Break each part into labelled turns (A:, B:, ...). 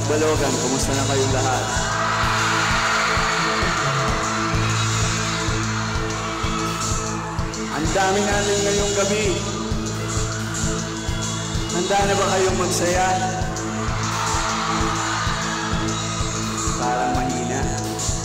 A: Balogan, kumusta na kayong lahat? Ang dami natin ngayong gabi. Handa na ba kayong magsaya? Parang mahina.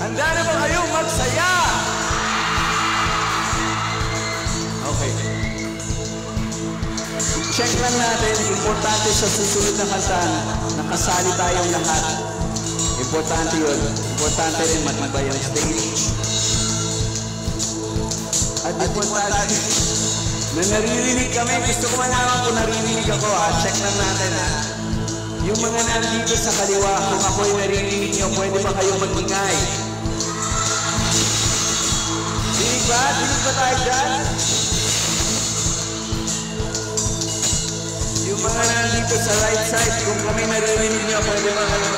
A: Handa na ba kayong magsaya? Okay. Check lang natin, importante sa susunod na kanta, nakasali tayong lahat. Importante yun. Importante rin matibay ang stage. At importante, na naririnig kami. Gusto ko malaman kung naririnig ako, ha? Check lang natin, ha? Yung mga nandito sa kaliwa, kung ako'y naririnig nyo, pwede ba kayong mag-ingay? Dinig ba? Dinig ba tayo dyan? Yung mga nandito sa right side, kung kami naririnig nyo, pwede ba kayo?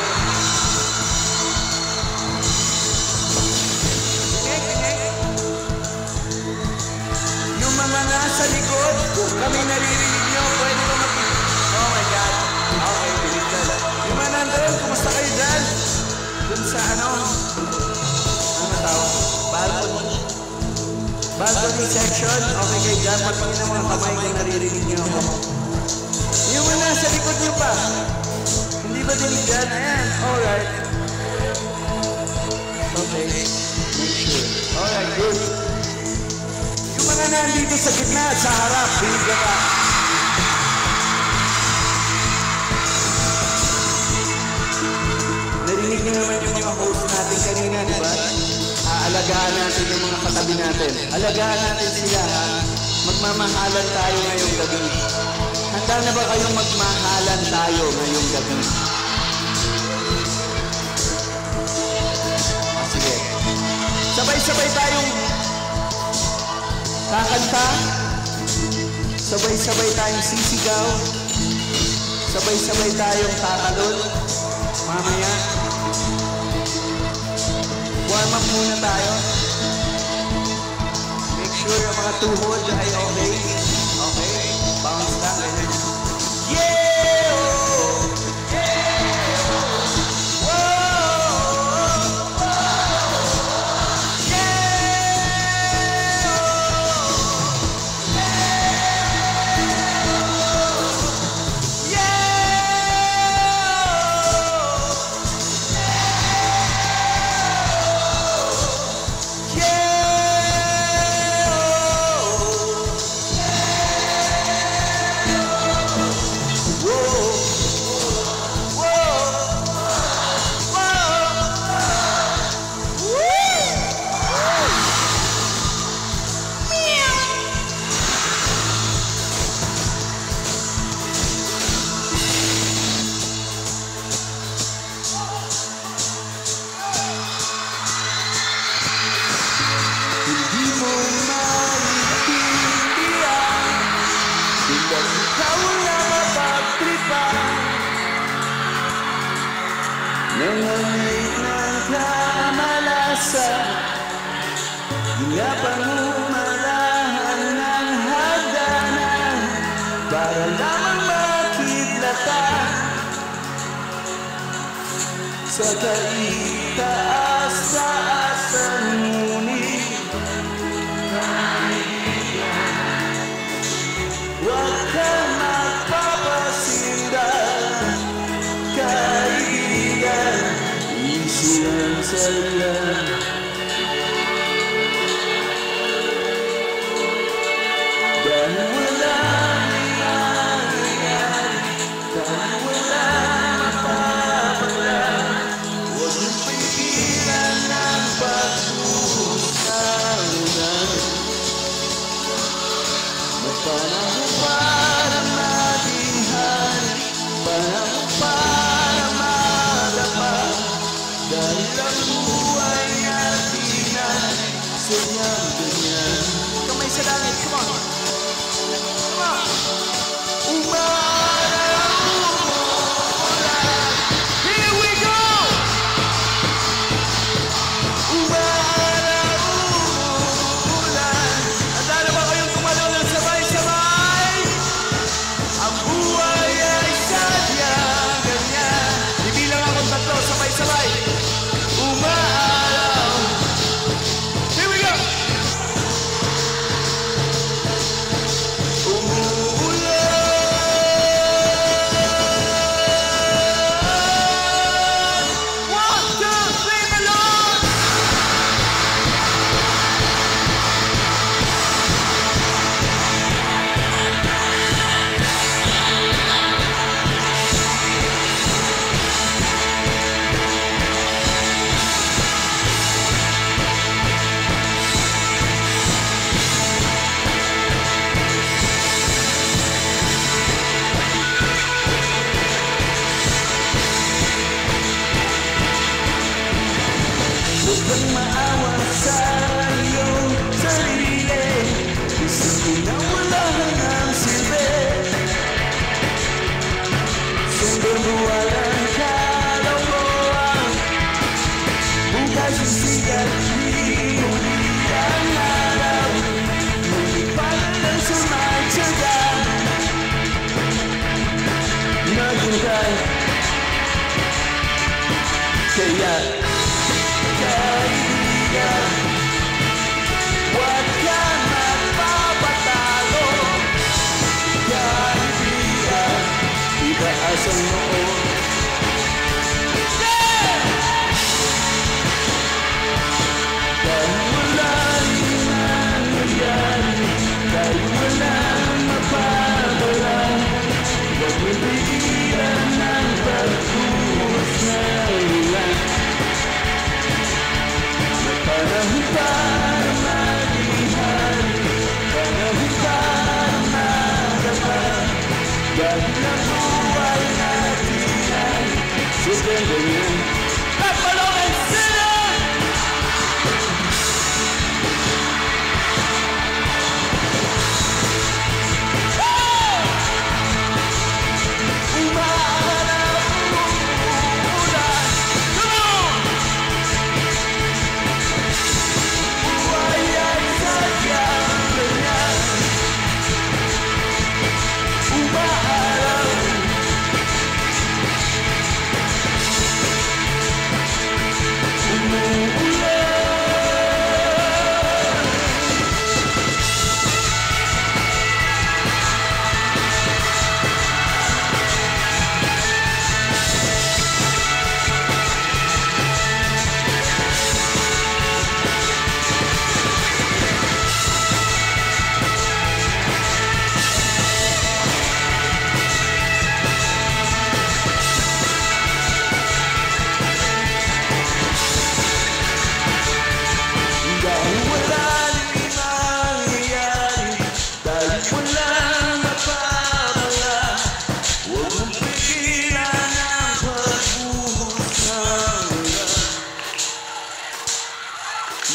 A: Yung mga nasa likod, kung kami naririnig nyo, pwede ba mag... Oh my God. Okay, pilit ka lang. Yung mga nandun, kumusta kayo dyan? Dun sa ano? Ano tawag? Balcony section? Okay kayo dyan, magpangin ang mga kamay kung naririnig nyo ako. Yung mga nasa likod nyo pa. Hindi ba dinig dyan? Ayan, alright. Okay, make sure. Alright, good. Yung mga nandito sa gitna at sa harap, dinig ka pa. Narinig nyo naman yung mga host natin kanina, di ba? Aalagaan natin yung mga katabi natin. Alagaan natin sila, ha? Magmamahalan tayo ngayong gabi. Handa na ba kayong magmahalan tayo ngayong gabi? Sige. Sabay-sabay tayong kakanta. Sabay-sabay tayong sisigaw. Sabay-sabay tayong tatalon. Mamaya. Warm up muna tayo. Make sure yung mga tuhod ay okay. Okay. Bounce lang. Yeah! Yeah! Whoa! Nangalit ng kamalasan, nga pangumalahan ng hagdanan, para lamang makidlatan sa kaitaas-taasan, ngunit huwag kang magpapasindan, kaibigan, isilang salan. Dahil walang nangyayari, dahil walang mapapala, huwag mong pigilan ang pag-usalan. Panahon para madihan, panahon para madama, dahil ang buhay natin ay sanyang ganyan. Kamay sa langit, come on! Come on! Here we go! Huwag kang maawa sa iyong sarili. Isang pinawala ng silbi. Sundin mo walang kalokohan. Bukas yung sigat, di muli ang araw. Ngunit pagalang sumatsaga. Naghintay. Kaya kaibigan, huwag ka magpapatalo. Kaibigan, itaas ang noo. Dahil wala rin nangyayari, dahil walang mapapala. Huwag mo pigilan ng pagbuhos na ulan. May panahon para maghihari, panahon para magdamag. Dahil ang buhay natin ay susunod ganyan. Napalungan sila!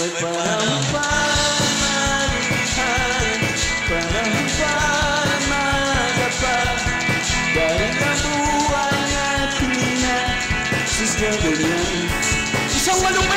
A: May panahon para marihan, panahon para magapag. Dahil ang buhay natin na sus ganyan. Isang walong